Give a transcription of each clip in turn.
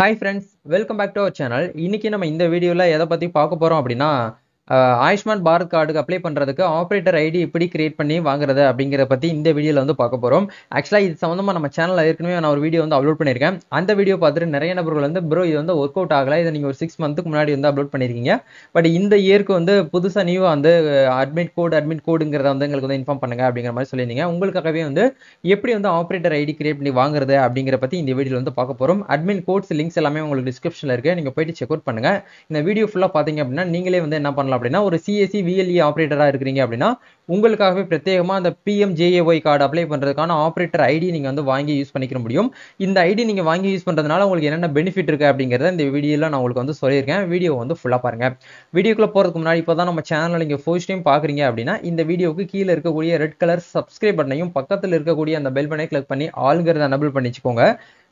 Hi friends, welcome back to our channel. இன்னைக்கு நம்ம இந்த வீடியோல எதை பத்தி பார்க்க போறோம் அப்படின்னா ஆயுஷ்மான் பாரத் கார்டுக்கு அப்ளை பண்றதுக்கு ஆபரேட்டர் ஐடி எப்படி கிரியேட் பண்ணி வாங்குறது அப்படிங்கறத பத்தி இந்த வீடியோல வந்து பார்க்க போறோம். ஆக்சுவலா இது சம்பந்தமா நம்ம சேனல்ல ஏற்கனவே நான் ஒரு வீடியோ வந்து அப்லோட் பண்ணிருக்கேன். அந்த வீடியோ பார்த்துட்டு நிறைய நபர்கள் வந்து ப்ரோ இது வந்து ஒர்க் அவுட் ஆகல, இதை நீங்க ஒரு 6 மந்த்துக்கு முன்னாடி வந்து அப்லோட் பண்ணிருக்கீங்க, பட் இந்த இயருக்கு வந்து புதுசா நியூ வந்து அட்மிட் கோடுங்கிறத வந்து எங்களுக்கு வந்து இன்ஃபார்ம் பண்ணுங்க அப்படிங்கிற மாதிரி சொல்லியிருந்தீங்க. உங்களுக்காகவே வந்து எப்படி வந்து ஆபரேட்டர் ஐடி கிரியேட் பண்ணி வாங்குறது அப்படிங்கிற பத்தி இந்த வீடியோல வந்து பார்க்க போறோம். அட்மின் கோட்ஸ் லிங்க்ஸ் எல்லாமே உங்களுக்கு டிஸ்கிரிப்ஷன்ல இருக்கு, நீங்க போயிட்டு செக் அவுட் பண்ணுங்க. இந்த வீடியோ ஃபுல்லா பாத்தீங்க அப்படின்னா நீங்களே வந்து என்ன பண்ணலாம் அப்படின்னா ஒரு சிஎஸ்சி விஎல்இ ஆபரேட்டரா இருக்கிறீங்க அப்படின்னா உங்களுக்காகவே பிரத்யேகமா அந்த பிஎம்ஜேஏஒய் கார்டு அப்ளை பண்றதுக்கான ஆபரேட்டர் ஐடி நீங்க வந்து வாங்கி யூஸ் பண்ணிக்க முடியும். இந்த ஐடி நீங்க வாங்கி யூஸ் பண்றதுனால உங்களுக்கு என்னென்ன பெனிஃபிட் இருக்கு அப்படிங்கறத இந்த வீடியோல நான் உங்களுக்கு வந்து சொல்லியிருக்கேன். வீடியோ வந்து ஃபுல்லா பாருங்க. வீடியோக்குள்ள போறதுக்கு முன்னாடி இப்பதான் நம்ம சேனல்ல நீங்க ஃபர்ஸ்ட் டைம் பாக்குறீங்க அப்படின்னா இந்த வீடியோக்கு கீழே இருக்கக்கூடிய ரெட் கலர் சப்ஸ்கிரைப் பட்டனையும் பக்கத்தில் இருக்கக்கூடிய அந்த பெல் பட்டனை கிளிக் பண்ணி ஆல்ங்கிறத எனேபிள் பண்ணிச்சுக்கோங்க.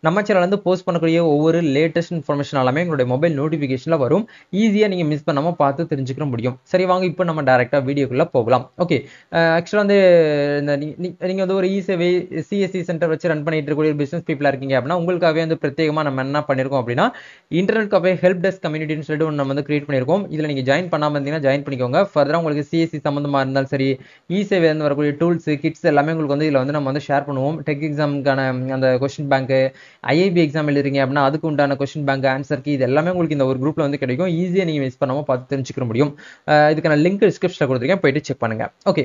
நம்ம சேனல் வந்து போஸ்ட் பண்ணக்கூடிய ஒவ்வொரு லேட்டஸ்ட் இன்ஃபர்மேஷன் எல்லாமே எங்களுடைய மொபைல் நோட்டிஃபிகேஷன்ல வரும். ஈஸியா நீங்க மிஸ் பண்ணாம பார்த்து தெரிஞ்சுக்க முடியும். சரி வாங்க இப்போ நம்ம டைரக்டா வீடியோக்குள்ள போகலாம். ஓகே, ஆக்சுவலா வந்து நீங்க வந்து ஒரு இசேவை சிஎஸ்சி சென்டர் வச்சு ரன் பண்ணிட்டு இருக்கக்கூடிய பிசினஸ் பீப்புளா இருக்கீங்க அப்படின்னா உங்களுக்காகவே வந்து பிரத்யேகமா நம்ம என்ன பண்ணிருக்கோம் அப்படின்னா இன்டர்நெட் கஃபே ஹெல்ப் டெஸ்க் கம்யூனிட்டின்னு சொல்லிட்டு நம்ம வந்து கிரியேட் பண்ணிருக்கோம். இதுல நீங்க ஜாயின் பண்ணாம இருந்தீங்கன்னா ஜாயின் பண்ணிக்கோங்க. ஃபர்தரா உங்களுக்கு சிஎஸ்சி சம்பந்தமா இருந்தாலும் சரி, இசேவை வந்து வரக்கூடிய டூல்ஸ் கிட்ஸ் எல்லாமே உங்களுக்கு வந்து இதுல வந்து நம்ம வந்து ஷேர் பண்ணுவோம். டெக் எக்ஸாமுக்கான அந்த கொஸ்டின் பேங்க், ஐஐபி எக்ஸாம் எழுதுறீங்க அப்படின்னா அதுக்கு உண்டான கொஸ்டின் பேங்க் ஆன்சர் கீ இது எல்லாமே உங்களுக்கு இந்த ஒரு குரூப்ல வந்து கிடைக்கும். ஈஸியா நீங்க மிஸ் பண்ணாம பார்த்து தெரிஞ்சுக்க முடியும். இதுக்கான லிங்க் டிஸ்கிரிப்ஷன்ல கொடுத்துருக்கேன், போயிட்டு செக் பண்ணுங்க. ஓகே,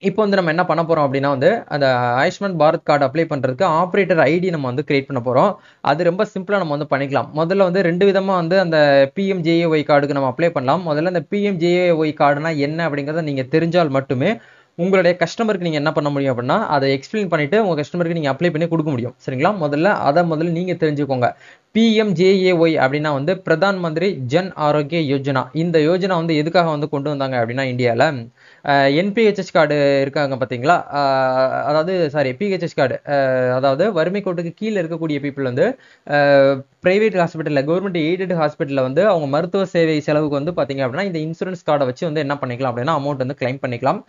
இப்போ வந்து நம்ம என்ன பண்ண போறோம் அப்படின்னா வந்து அந்த ஆயுஷ்மான் பாரத் கார்டு அப்ளை பண்றதுக்கு ஆபரேட்டர் ஐடி நம்ம வந்து கிரியேட் பண்ண போறோம். அது ரொம்ப சிம்பிளா நம்ம வந்து பண்ணிக்கலாம். முதல்ல வந்து ரெண்டு விதமா வந்து அந்த பிஎம்ஜேஏஒய் கார்டுக்கு நம்ம அப்ளை பண்ணலாம். முதல்ல அந்த பிஎம்ஜேஏஒய் கார்டுனா என்ன அப்படிங்கறத நீங்க தெரிஞ்சால் மட்டுமே உங்களுடைய கஸ்டமருக்கு நீங்க என்ன பண்ண முடியும் அப்படின்னா அதை எக்ஸ்பிளைன் பண்ணிட்டு உங்க கஸ்டமருக்கு நீங்க அப்ளை பண்ணி கொடுக்க முடியும். சரிங்களா, முதல்ல நீங்க தெரிஞ்சுக்கோங்க. பிஎம்ஜேஏஒய் அப்படின்னா வந்து பிரதான் மந்திரி ஜன் ஆரோக்கிய யோஜனா. இந்த யோஜனா வந்து எதுக்காக வந்து கொண்டு வந்தாங்க அப்படின்னா இந்தியால என்பிஹெச்எஸ் கார்டு இருக்காங்க பாத்தீங்களா, அதாவது சாரி பிஹெச்எஸ் கார்டு, அதாவது வறுமை கோட்டுக்கு கீழே இருக்கக்கூடிய பீப்புள் வந்து பிரைவேட் ஹாஸ்பிட்டல்ல கவர்மெண்ட் எய்டட் ஹாஸ்பிட்டல்ல வந்து அவங்க மருத்துவ சேவை செலவுக்கு வந்து பாத்தீங்க அப்படின்னா இந்த இன்சூரன்ஸ் கார்டை வச்சு வந்து என்ன பண்ணிக்கலாம் அப்படின்னா அமௌண்ட் வந்து கிளைம் பண்ணிக்கலாம்.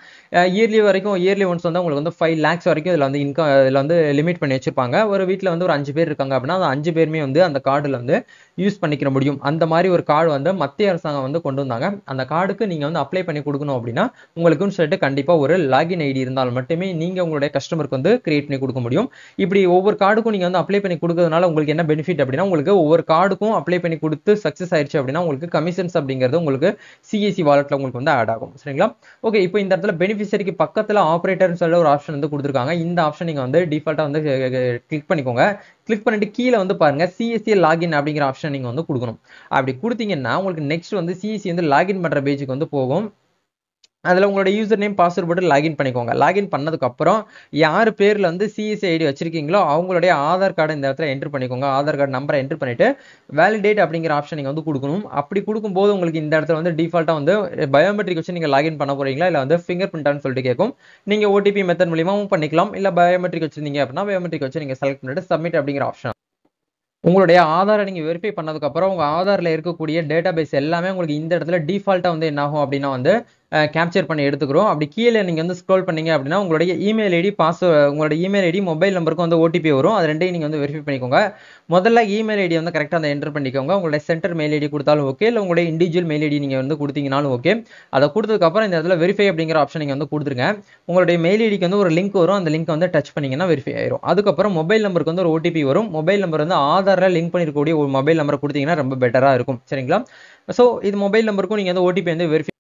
இயர்லி ஒன்ஸ் வந்து உங்களுக்கு வந்து 5 lakhs வரைக்கும் இதுல வந்து இன்கம் இதுல வந்து லிமிட் பண்ணி வச்சிருப்பாங்க. ஒரு வீட்டுல வந்து ஒரு 5 பேர் இருக்காங்க அப்படின்னா அந்த 5 பேருமே வந்து அந்த கார்டுல வந்து யூஸ் பண்ணிக்க முடியும். அந்த மாதிரி ஒரு கார்டு வந்து மத்திய அரசாங்கம் வந்து கொண்டு வந்தாங்க. அந்த கார்டுக்கு நீங்க வந்து அப்ளை பண்ணி கொடுக்கணும் அப்படின்னா உங்களுக்குன்னு சொல்லிட்டு கண்டிப்பா ஒரு லாகின் ஐடி இருந்தால் மட்டுமே நீங்க உங்களுடைய கஸ்டமருக்கு வந்து கிரியேட் பண்ணி கொடுக்க முடியும். இப்படி ஒவ்வொரு கார்டுக்கும் நீங்க வந்து அப்ளை பண்ணி கொடுக்கறதுனால உங்களுக்கு என்ன பெனிஃபிட் அப்படின்னா உங்களுக்கு ஒவ்வொரு கார்டுக்கும் அப்ளை பண்ணி கொடுத்து சக்சஸ் ஆயிடுச்சு அப்படின்னா உங்களுக்கு கமிஷன்ஸ் அப்படிங்கிறது உங்களுக்கு சிஎஸ்சி வாலெட்ல உங்களுக்கு வந்து ஆட் ஆகும். சரிங்களா, ஓகே, இப்போ இந்த இடத்துல பெனிஃபிஷரிக்கு பக்கத்துல ஆபரேட்டர்னு சொல்ல ஒரு ஆப்ஷன் வந்து கொடுத்துருக்காங்க. இந்த ஆப்ஷன் நீங்க வந்து டிஃபால்ட்டா வந்து கிளிக் பண்ணிக்கோங்க. கிளிக் பண்ணிட்டு கீழே வந்து பாருங்க சிஎஸ்சி லாகின் அப்படிங்கிற ஆப்ஷன் நீங்க வந்து கொடுக்கணும். அப்படி கொடுத்தீங்கன்னா உங்களுக்கு நெக்ஸ்ட் வந்து சிஎஸ்சி வந்து லாகின் பண்ற பேஜுக்கு வந்து போகும். அதுல உங்களோட யூசர் நேம் பாஸ்வேர்ட் போட்டு லாகின் பண்ணிக்கோங்க. லாகின் பண்ணதுக்கு அப்புறம் யார் பேர்ல வந்து சிஎஸ்சி ஐடி வச்சிருக்கீங்களோ அவங்களுடைய ஆதார் கார்டு இந்த இடத்துல என்டர் பண்ணிக்கோங்க. ஆதார் கார்டு நம்பரை என்டர் பண்ணிட்டு வேலிடேட் அப்படிங்கிற ஆப்ஷன் நீங்க வந்து கொடுக்கணும். அப்படி கொடுக்கும்போது உங்களுக்கு இந்த இடத்துல வந்து டிஃபால்ட்டா வந்து பயோமெட்ரிக் வச்சு நீங்க லாகின் பண்ண போறீங்களா இல்ல வந்து ஃபிங்கர் பிரிண்டான்னு சொல்லிட்டு கேட்கும். நீங்க ஓடிபி மெத்தட் மூலியமாவும் பண்ணிக்கலாம். இல்ல பயோமெட்ரிக் வச்சிருந்தீங்க அப்படின்னா பயோமெட்ரிக் வச்சு நீங்க செலக்ட் பண்ணிட்டு சப்மிட் அப்படிங்கிற ஆப்ஷன். உங்களுடைய ஆதாரை நீங்க வெரிஃபை பண்ணதுக்கு அப்புறம் உங்க ஆதார்ல இருக்கக்கூடிய டேட்டா பேஸ் எல்லாமே உங்களுக்கு இந்த இடத்துல டிஃபால்ட்டா வந்து என்ன ஆகும் அப்படின்னா வந்து கேப்சர் பண்ணி எடுத்துக்கிறோம். அப்படி கீழே நீங்க வந்து ஸ்க்ரோல் பண்ணீங்க அப்படின்னா உங்களுடைய இமெயில் ஐடி உங்களோட இமெயில் ஐடி மொபைல் நம்பருக்கு வந்து ஓடிபி வரும். அது ரெண்டையும் நீங்க வந்து வெரிஃபை பண்ணிக்கோங்க. முதல்ல இமெயில் ஐடி வந்து கரெக்டாக அந்த என்டர் பண்ணிக்கோங்க. உங்களுடைய சென்டர் மெயில் ஐடி கொடுத்தாலும் ஓகே, இல்லை உங்களுடைய இண்டிவிஜுவல் மெயில் ஐடி நீங்க வந்து கொடுத்தீங்கனாலும் ஓகே. அதை கொடுத்ததுக்கு அப்புறம் இந்த இடத்துல வெரிஃபை அப்படிங்கிற ஆப்ஷன் நீங்க வந்து கொடுத்துருங்க. உங்களுடைய மெயில் ஐடிக்கு வந்து ஒரு லிங்க் வரும். அந்த லிங்க் வந்து டச் பண்ணீங்கன்னா வெரிஃபை ஆயிரும். அதுக்கப்புறம் மொபைல் நம்பருக்கு வந்து ஒரு ஓடிபி வரும். மொபைல் நம்பர் வந்து ஆதார்ல லிங்க் பண்ணிருக்கக்கூடிய ஒரு மொபைல் நம்பரை கொடுத்தீங்கன்னா ரொம்ப பெட்டரா இருக்கும். சரிங்களா, ஸோ இது மொபைல் நம்பருக்கும் நீங்க வந்து ஓடிபி வந்து வெரிஃபை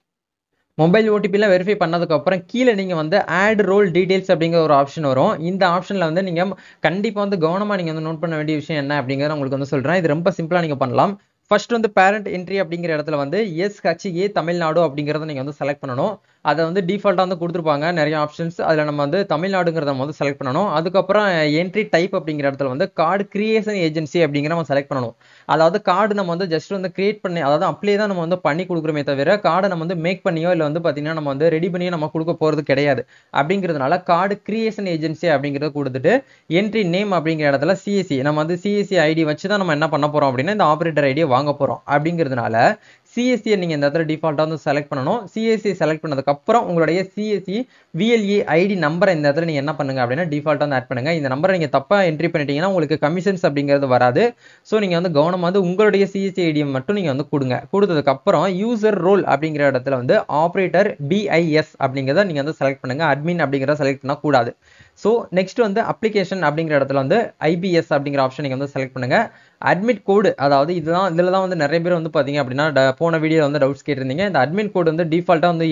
மொபைல் ஓடிபில வெரிஃபை பண்ணதுக்கு அப்புறம் கீழே நீங்க வந்து ஆட் ரோல் டீடைல்ஸ் அப்படிங்கிற ஒரு ஆப்ஷன் வரும். இந்த ஆப்ஷன்ல வந்து நீங்க கண்டிப்பா வந்து கவனமா நீங்க வந்து நோட் பண்ண வேண்டிய விஷயம் என்ன அப்படிங்கறத உங்களுக்கு வந்து சொல்றேன். இது ரொம்ப சிம்பிளா நீங்க பண்ணலாம். ஃபர்ஸ்ட் வந்து பேரண்ட் என்ட்ரி அப்படிங்கிற இடத்துல வந்து SHA தமிழ்நாடு அப்படிங்கறத நீங்க வந்து செலக்ட் பண்ணணும். அதை வந்து டிஃபால்ட்டா வந்து கொடுத்துருப்பாங்க நிறைய ஆப்ஷன்ஸ். அதுல நம்ம வந்து தமிழ்நாடுங்கிறத வந்து செலக்ட் பண்ணணும். அதுக்கப்புறம் என்ட்ரி டைப் அப்படிங்கிற இடத்துல வந்து கார்டு கிரியேஷன் ஏஜென்சி அப்படிங்கிற நம்ம செலக்ட் பண்ணணும். அதாவது கார்டு நம்ம வந்து ஜஸ்ட் வந்து கிரியேட் பண்ணி அதாவது அப்படியே தான் நம்ம வந்து பண்ணி கொடுக்குறோமே தவிர கார்டை நம்ம வந்து மேக் பண்ணியோ இல்லை வந்து பாத்தீங்கன்னா நம்ம வந்து ரெடி பண்ணியோ நம்ம கொடுக்க போறது கிடையாது. அப்படிங்கிறதுனால கார்டு கிரியேஷன் ஏஜென்சி அப்படிங்கிறத கொடுத்துட்டு என்ட்ரி நேம் அப்படிங்கிற இடத்துல சிஎஸ்சி நம்ம வந்து சிஎஸ்சி ஐடி வச்சு தான் நம்ம என்ன பண்ண போறோம் அப்படின்னா இந்த ஆபரேட்டர் ஐடியை வாங்க போறோம். அப்படிங்கிறதுனால சிஎஸ்சி நீங்க இந்த இடத்துல டிஃபால்ட்டா வந்து செலக்ட் பண்ணணும். சிஎஸ்சி செலக்ட் பண்ணதுக்கு அப்புறம் உங்களுடைய சிஎஸ்சி விஎல்இ ஐடி நம்பரை இந்த இடத்துல நீங்க என்ன பண்ணுங்க அப்படின்னா டிஃபால்ட்டா வந்து ஆட் பண்ணுங்க. இந்த நம்பரை நீங்க தப்பா என்ட்ரி பண்ணிட்டீங்கன்னா உங்களுக்கு கமிஷன்ஸ் அப்படிங்கிறது வராது. ஸோ நீங்க வந்து கவனமா வந்து உங்களுடைய சிஎஸ்சி ஐடியை மட்டும் நீங்க வந்து கொடுங்க. கொடுத்ததுக்கு அப்புறம் யூசர் ரோல் அப்படிங்கிற இடத்துல வந்து ஆப்ரேட்டர் பிஐஎஸ் அப்படிங்கிறத நீங்க வந்து செலக்ட் பண்ணுங்க. அட்மின் அப்படிங்கிறத செலக்ட் பண்ண கூடாது. ஸோ நெக்ஸ்ட் வந்து அப்ளிகேஷன் அப்படிங்கிற இடத்துல வந்து ஐபிஎஸ் அப்படிங்கிற ஆப்ஷன் நீங்க வந்து செலக்ட் பண்ணுங்க. அட்மிட் கோடு, அதாவது இதுல தான் வந்து நிறைய பேர் வந்து பாத்தீங்க அப்படின்னா போன வீடியோ வந்து டவுட்ஸ் கேட்டிருந்தீங்க. இந்த அட்மிட் கோடு வந்து டிஃபால்ட்டா வந்து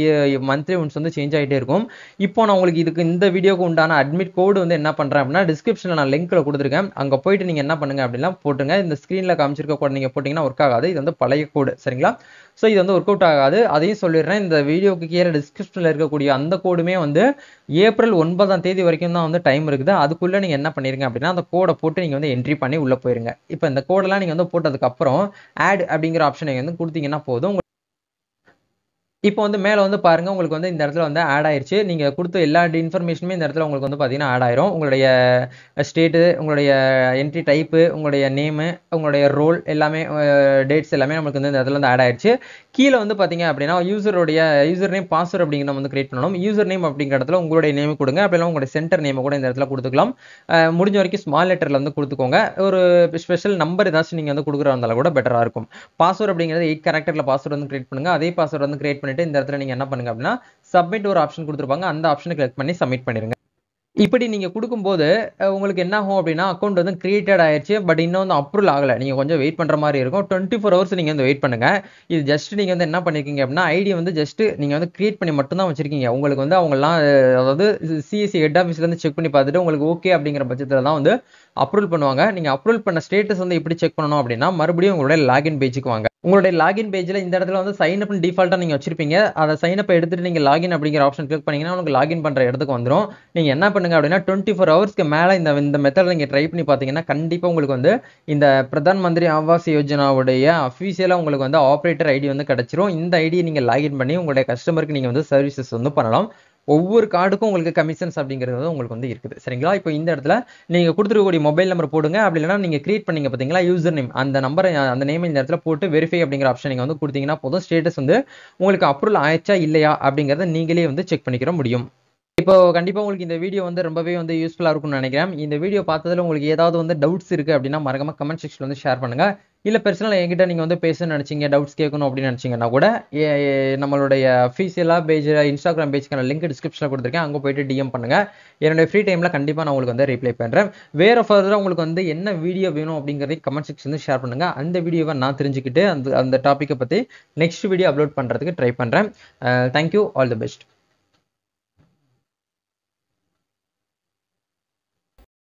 மந்த்லி ஒன்ஸ் வந்து சேஞ்ச் ஆகிட்டே இருக்கும். இப்போ நான் உங்களுக்கு இதுக்கு இந்த வீடியோக்கு உண்டான அட்மிட் கோடு வந்து என்ன பண்றேன் அப்படின்னா டிஸ்கிரிப்ஷன்ல நான் லிங்க்ல கொடுத்துருக்கேன். அங்க போயிட்டு நீங்க என்ன பண்ணுங்க அப்படின்னா போட்டுங்க. இந்த ஸ்கிரீன்ல காமிச்சிருக்க கோட் நீங்க போட்டீங்கன்னா ஒர்க் ஆகாது. இது வந்து பழைய கோடு, சரிங்களா? ஸோ இது வந்து ஒர்க் அவுட் ஆகாது. அதையும் சொல்லிடுறேன். இந்த வீடியோக்கு கீழே டிஸ்கிரிப்ஷன்ல இருக்கக்கூடிய அந்த கோடுமே வந்து ஏப்ரல் 9 வரைக்கும் தான் வந்து டைம் இருக்குது. அதுக்குள்ள நீங்க என்ன பண்ணிருங்க அப்படின்னா அந்த கோடை போட்டு நீங்க வந்து என்ட்ரி பண்ணி உள்ள போயிருங்க. இப்போ இந்த கோடெல்லாம் நீங்க வந்து போட்டதுக்கு அப்புறம் ஆட் அப்படிங்கிற ஆப்ஷன் நீங்க வந்து கொடுத்தீங்கன்னா போதும். இப்போ வந்து மேலே வந்து பாருங்க, உங்களுக்கு வந்து இந்த இடத்துல வந்து ஆட் ஆயிருச்சு. நீங்க கொடுத்த எல்லா இன்ஃபர்மேஷனுமே இந்த இடத்துல உங்களுக்கு வந்து பார்த்தீங்கன்னா ஆட் ஆயிரும். உங்களுடைய ஸ்டேட்டு, உங்களுடைய என்ட்ரி டைப்பு, உங்களுடைய நேமு, உங்களுடைய ரோல் எல்லாமே, டேட்ஸ் எல்லாமே நமக்கு வந்து இந்த இடத்துல வந்து ஆட் ஆயிடுச்சு. கீழே வந்து பார்த்தீங்க அப்படின்னா யூசர் நேம் பாஸ்வேர்ட் அப்படிங்கிற நம்ம வந்து கிரியேட் பண்ணணும். யூசர் நேம் அப்படிங்கிற இடத்துல உங்களுடைய நேம் கொடுங்க. அப்படின்னா உங்களுடைய சென்டர் நேம் கூட இந்த இடத்துல கொடுத்துக்கலாம். முடிஞ்ச வரைக்கும் ஸ்மால் லெட்டர்ல வந்து கொடுத்துக்கோங்க. ஒரு ஸ்பெஷல் நம்பர் ஏதாச்சும் நீங்க வந்து கொடுக்குறா இருந்தாலும் கூட பெட்டரா இருக்கும். பாஸ்வேர்ட் அப்படிங்கிறது 8 கேரக்டர்ல பாஸ்வேர்ட் வந்து கிரியேட் பண்ணுங்க. அதே பாஸ்வேர்ட் வந்து கிரியேட் பண்ணிட்டு இந்த இடத்துல நீங்க என்ன பண்ணுங்க அப்படின்னா சப்மிட் ஒரு ஆப்ஷன் கொடுத்துருப்பாங்க. அந்த ஆப்ஷனை கிளிக் பண்ணி சப்மிட் பண்ணிருங்க. இப்படி நீங்க கொடுக்கும்போது உங்களுக்கு என்ன ஆகும் அப்படின்னா அக்கௌண்ட் வந்து கிரியேட்டட் ஆயிடுச்சு. பட் இன்னும் வந்து அப்ரூவல் ஆகல. நீங்க கொஞ்சம் வெயிட் பண்ற மாதிரி இருக்கும். 24 ஹவர்ஸ் நீங்க வந்து வெயிட் பண்ணுங்க. இது ஜஸ்ட் நீங்க வந்து என்ன பண்ணிருக்கீங்க அப்படின்னா ஐடி வந்து ஜஸ்ட் நீங்க வந்து கிரியேட் பண்ணி மட்டும் தான் வச்சிருக்கீங்க. உங்களுக்கு வந்து அவங்கலாம் அதாவது சிஎஸ்சி ஹெட் ஆஃபீஸ்ல இருந்து செக் பண்ணி பார்த்துட்டு உங்களுக்கு ஓகே அப்படிங்கிற பட்சத்துல தான் வந்து அப்ரூவல் பண்ணுவாங்க. நீங்க அப்ரூவல் பண்ண ஸ்டேட்டஸ் வந்து எப்படி செக் பண்ணணும் அப்படின்னா மறுபடியும் உங்களுடைய லாகின் பேஜுக்கு வாங்க. உங்களுடைய லாகின் பேஜ்ல இந்த இடத்துல வந்து சைன் அப் டிஃபால்ட்டா நீங்க வச்சிருப்பீங்க. அதை சைன் அப் எடுத்துட்டு நீங்க லாகின் அப்படிங்கிற ஆப்ஷன் கிளிக் பண்ணீங்கன்னா உங்களுக்கு லாகின் பண்ற இடத்துக்கு வந்துடும். நீங்க என்ன பண்ணுங்க அப்படின்னா 24 ஹவர்ஸ்க்கு மேல இந்த மெத்தட் நீங்க ட்ரை பண்ணி பாத்தீங்கன்னா கண்டிப்பா உங்களுக்கு வந்து இந்த பிரதான் மந்திரி ஆவாஸ் யோஜனாவுடைய அஃபீஷியலா உங்களுக்கு வந்து ஆப்ரேட்டர் ஐடி வந்து கிடைச்சிரும். இந்த ஐடியை நீங்க லாகின் பண்ணி உங்களுடைய கஸ்டமருக்கு நீங்க வந்து சர்வீசஸ் வந்து பண்ணலாம். ஒவ்வொரு கார்டுக்கும் உங்களுக்கு கமிஷன்ஸ் அப்படிங்கிறது வந்து உங்களுக்கு வந்து இருக்குது, சரிங்களா? இப்போ இந்த இடத்துல நீங்க கொடுத்துருக்கக்கூடிய மொபைல் நம்பர் போடுங்க. அப்படி இல்லைன்னா நீங்க கிரியேட் பண்ணீங்க பாத்தீங்களா யூசர் நேம், அந்த நம்பரை அந்த நேம் இந்த இடத்துல போட்டு வெரிஃபை அப்படிங்கிற ஆப்ஷன் நீங்க வந்து கொடுத்தீங்கன்னா போதும். ஸ்டேட்டஸ் வந்து உங்களுக்கு அப்ரூவல் ஆயிடுச்சா இல்லையா அப்படிங்கறத நீங்களே வந்து செக் பண்ணிக்கிற முடியும். இப்போ கண்டிப்பா உங்களுக்கு இந்த வீடியோ வந்து ரொம்பவே வந்து யூஸ்ஃபுல்லா இருக்கும்னு நினைக்கிறேன். இந்த வீடியோ பார்த்ததுல உங்களுக்கு ஏதாவது வந்து டவுட்ஸ் இருக்கு அப்படின்னா மறக்காம கமெண்ட் செக்ஷன்ல வந்து ஷேர் பண்ணுங்க. இல்ல பர்சனலா என்கிட்ட நீங்க வந்து பேசணும்னு நினைச்சீங்க, டவுட்ஸ் கேட்கணும் அப்படின்னு நினைச்சீங்கன்னா கூட நம்மளுடைய அஃபீஷியலா பேஜ் இன்ஸ்டாகிராம் பேஜ்க்கான லிங்க் டிஸ்கிரிப்ஷன்ல கொடுத்துருக்கேன். அங்க போயிட்டு டிஎம் பண்ணுங்க. என்னுடைய ஃப்ரீ டைம்ல கண்டிப்பா நான் உங்களுக்கு வந்து ரிப்ளை பண்றேன். வேற ஃபர்தரா உங்களுக்கு வந்து என்ன வீடியோ வேணும் அப்படிங்கறதை கமெண்ட் செக்ஷன்ல ஷேர் பண்ணுங்க. அந்த வீடியோவை நான் தெரிஞ்சுக்கிட்டு அந்த டாபிக்கை பத்தி நெக்ஸ்ட் வீடியோ அப்லோட் பண்றதுக்கு ட்ரை பண்றேன். Thank you, all the best.